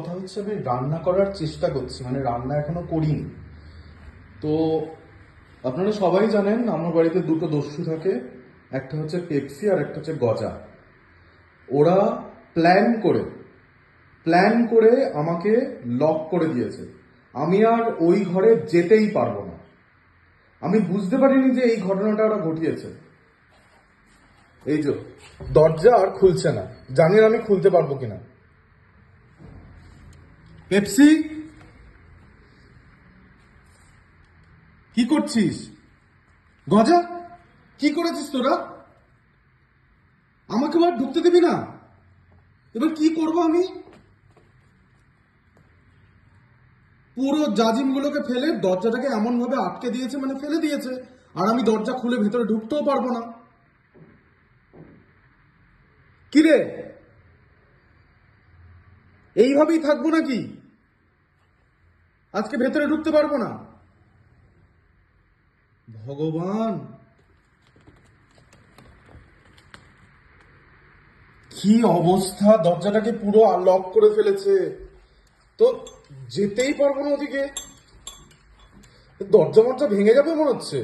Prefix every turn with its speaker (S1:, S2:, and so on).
S1: কথা হচ্ছে আমি রান্না করার চেষ্টা করছি, মানে রান্না এখনো করিনি। তো আপনারা সবাই জানেন আমার বাড়িতে দুটো দস্যু থাকে, একটা হচ্ছে পেপসি আর একটা হচ্ছে গজা। ওরা প্ল্যান করে আমাকে লক করে দিয়েছে। আমি আর ওই ঘরে যেতেই পারবো না। আমি বুঝতে পারিনি যে এই ঘটনাটা ওরা ঘটিয়েছে। এই যে দরজা আর খুলছে না, জানি না আমি খুলতে পারবো কিনা। পেপসি, কি করছিস? গজা, কি করেছিস তোরা? আমাকে আর ঢুকতে দিবি না? এবার কি করব আমি? পুরো জাজিমগুলোকে ফেলে দরজাটাকে এমন ভাবে আটকে দিয়েছে, মানে ফেলে দিয়েছে, আর আমি দরজা খুলে ভেতরে ঢুকতেও পারবো না। কি রে, এইভাবেই থাকবো নাকি? আজকে ভেতরে ঢুকতে পারবো না? ভগবান, কি অবস্থা! দরজাটাকে পুরো লক করে ফেলেছে। তো যেতেই পারবো না ওদিকে। দরজা মরজা ভেঙে যাবে মনে হচ্ছে।